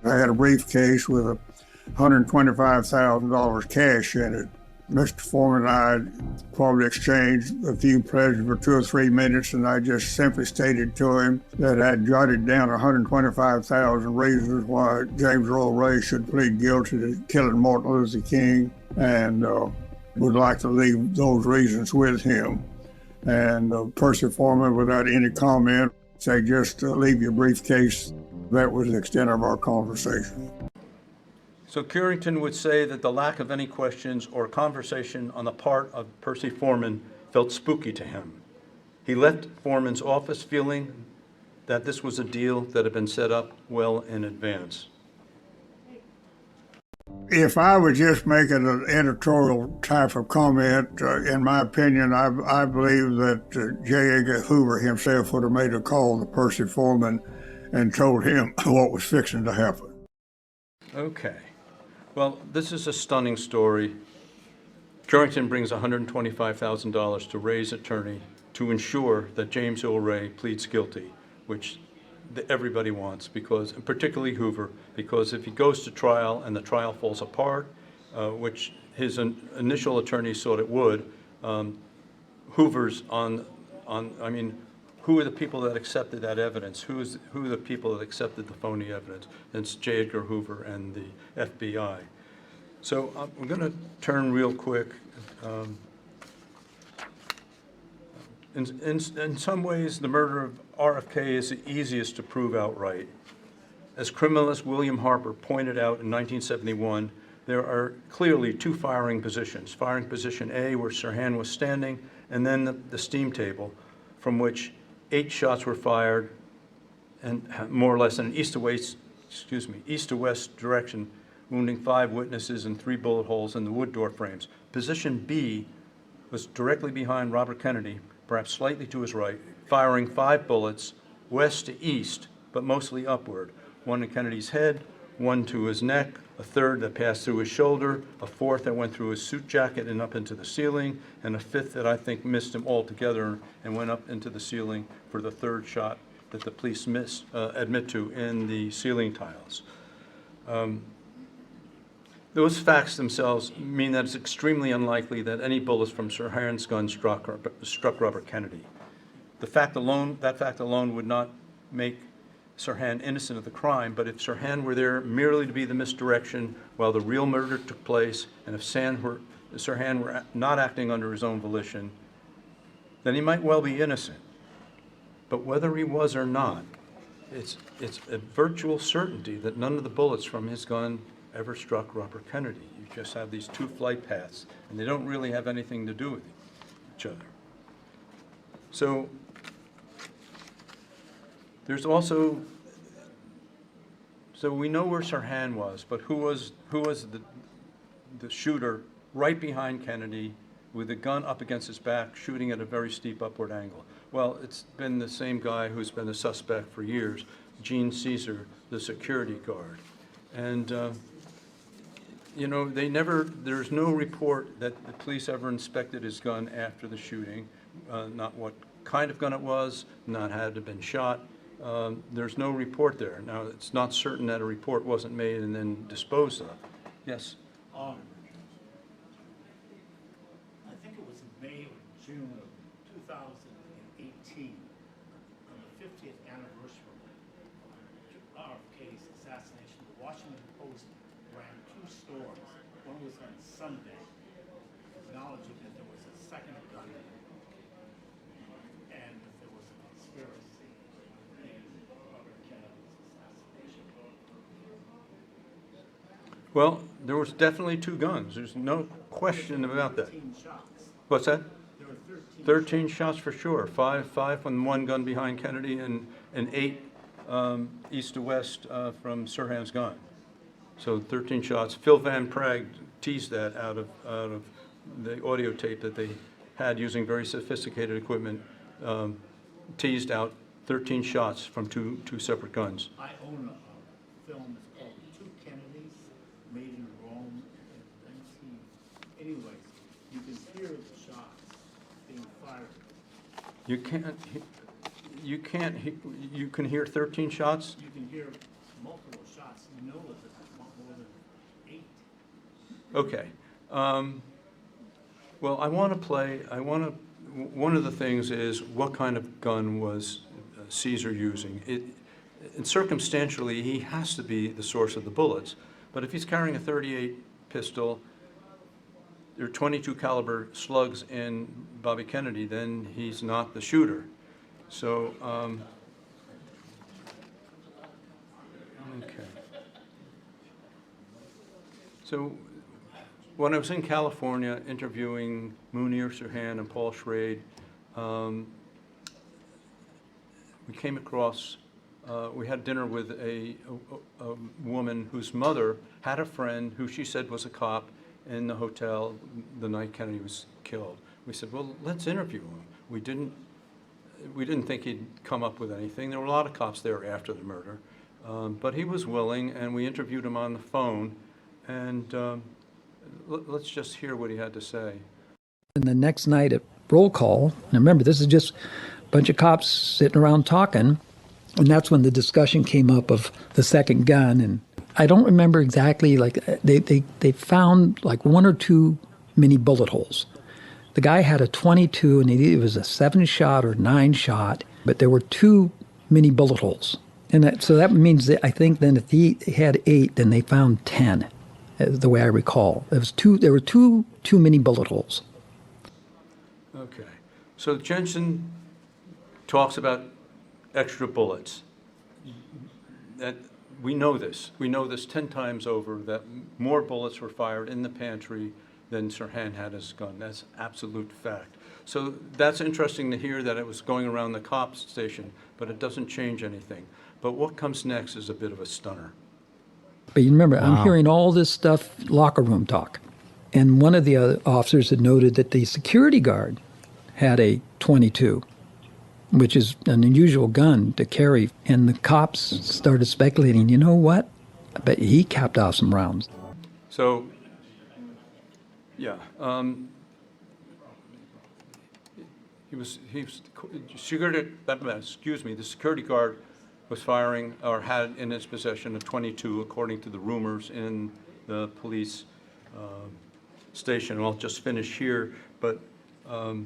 I had a briefcase with $125,000 cash in it. Mr. Foreman and I probably exchanged a few pleasures for 2 or 3 minutes, and I just simply stated to him that I'd jotted down 125,000 reasons why James Earl Ray should plead guilty to killing Martin Luther King, and would like to leave those reasons with him. And Percy Foreman, without any comment, said, just leave your briefcase. That was the extent of our conversation. So Currington would say that the lack of any questions or conversation on the part of Percy Foreman felt spooky to him. He left Foreman's office feeling that this was a deal that had been set up well in advance. If I was just making an editorial type of comment, in my opinion, I believe that J. Edgar Hoover himself would have made a call to Percy Foreman and told him what was fixing to happen. Okay. Well, this is a stunning story. Currington brings $125,000 to Ray's attorney to ensure that James Earl Ray pleads guilty, which everybody wants, because, particularly Hoover, because if he goes to trial and the trial falls apart, which his initial attorneys thought it would, Hoover's who are the people that accepted that evidence? Who are the people that accepted the phony evidence? It's J. Edgar Hoover and the FBI. So we're going to turn real quick. In some ways, the murder of RFK is the easiest to prove outright. As criminalist William Harper pointed out in 1971, there are clearly 2 firing positions. Firing position A, where Sirhan was standing, and then the steam table, from which 8 shots were fired, and more or less in an east to west direction, wounding 5 witnesses and 3 bullet holes in the wood door frames. Position B was directly behind Robert Kennedy, perhaps slightly to his right, firing 5 bullets west to east, but mostly upward. 1 in Kennedy's head, 1 to his neck, a 3rd that passed through his shoulder, a 4th that went through his suit jacket and up into the ceiling, and a 5th that I think missed him altogether and went up into the ceiling for the 3rd shot that the police admit to in the ceiling tiles. Those facts themselves mean that it's extremely unlikely that any bullets from Sirhan's gun struck Robert Kennedy. That fact alone would not make Sirhan innocent of the crime, but if Sirhan were there merely to be the misdirection while the real murder took place, and if Sirhan were not acting under his own volition, then he might well be innocent. But whether he was or not, it's a virtual certainty that none of the bullets from his gun ever struck Robert Kennedy. You just have these 2 flight paths, and they don't really have anything to do with each other. So there's also, so we know where Sirhan was, but who was the shooter right behind Kennedy with a gun up against his back, shooting at a very steep upward angle? Well, it's been the same guy who's been a suspect for years, Gene Caesar, the security guard. And there's no report that the police ever inspected his gun after the shooting, not what kind of gun it was, not had it been shot. There's no report there. Now, it's not certain that a report wasn't made and then disposed of. Yes? I think it was in May or June of 2018, on the 50th anniversary of RFK's assassination. The Washington Post ran 2 stories. One was on Sunday, acknowledging that there was a second gun and that there was a conspiracy in Robert Kennedy's assassination. Well, There was definitely 2 guns. There's no question about that. 13 shots. What's that? There were 13. 13 shots for sure. Five from one gun behind Kennedy, and 8 east to west from Sirhan's gun. So 13 shots. Phil Van Prague teased that out of the audio tape that they had using very sophisticated equipment. Teased out 13 shots from two separate guns. I own a film that's called Two Kennedys, made in Rome in 19... Anyways, you can hear the shots being fired. You can hear 13 shots? You can hear multiple shots. You know that there's more than 8. Okay. Well, one of the things is what kind of gun was Caesar using? And circumstantially, he has to be the source of the bullets. But if he's carrying a .38 pistol, there are 22 caliber slugs in Bobby Kennedy, then he's not the shooter. So, okay. So, when I was in California interviewing Munir Sirhan and Paul Schrade, we came across, we had dinner with a woman whose mother had a friend who she said was a cop in the hotel the night Kennedy was killed. We said, well, let's interview him. We didn't think he'd come up with anything. There were a lot of cops there after the murder, but he was willing, and we interviewed him on the phone, and let's just hear what he had to say. And the next night at roll call, and remember, this is just a bunch of cops sitting around talking, and that's when the discussion came up of the second gun. And I don't remember exactly, like they found like 1 or 2 mini bullet holes. The guy had a 22, and it was a 7-shot or 9-shot, but there were 2 mini bullet holes. And so that means that I think then if he had 8, then they found 10. The way I recall, there were two mini bullet holes. Okay, so Jensen talks about extra bullets. That we know this 10 times over, that more bullets were fired in the pantry than Sirhan had his gun. That's absolute fact. So that's interesting to hear that it was going around the cops station, but it doesn't change anything. But what comes next is a bit of a stunner. But you remember, I'm hearing all this stuff, locker room talk. And one of the other officers had noted that the security guard had a 22, which is an unusual gun to carry. And the cops started speculating, you know what? I bet he capped off some rounds. So, yeah. The security guard was firing, or had in his possession, a 22, according to the rumors in the police station. And I'll just finish here, but I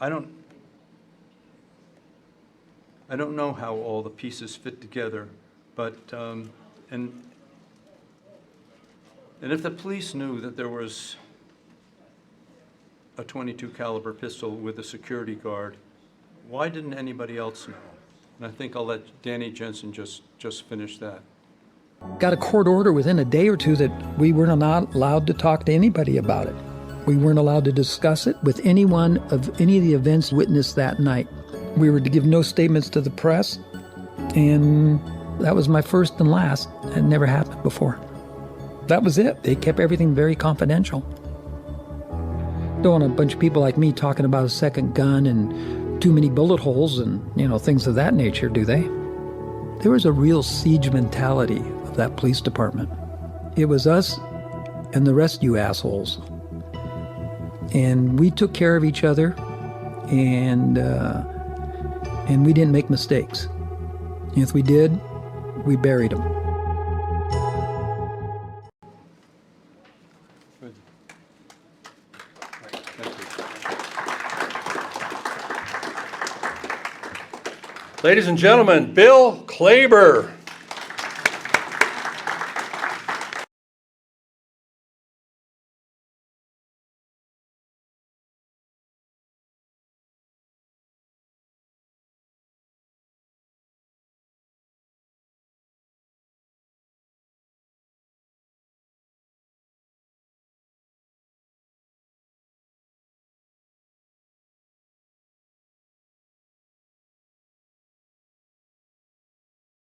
don't know how all the pieces fit together, but and if the police knew that there was a 22 caliber pistol with a security guard, why didn't anybody else know? And I think I'll let Danny Jensen just finish that. Got a court order within a day or two that we were not allowed to talk to anybody about it. We weren't allowed to discuss it with anyone of any of the events witnessed that night. We were to give no statements to the press, and that was my first and last. It never happened before. That was it. They kept everything very confidential. Don't want a bunch of people like me talking about a second gun and too many bullet holes and, things of that nature, do they? There was a real siege mentality of that police department. It was us and the rest of you assholes. And we took care of each other, and we didn't make mistakes. And if we did, we buried them. Good. Right, thank you. Ladies and gentlemen, Bill Klaber.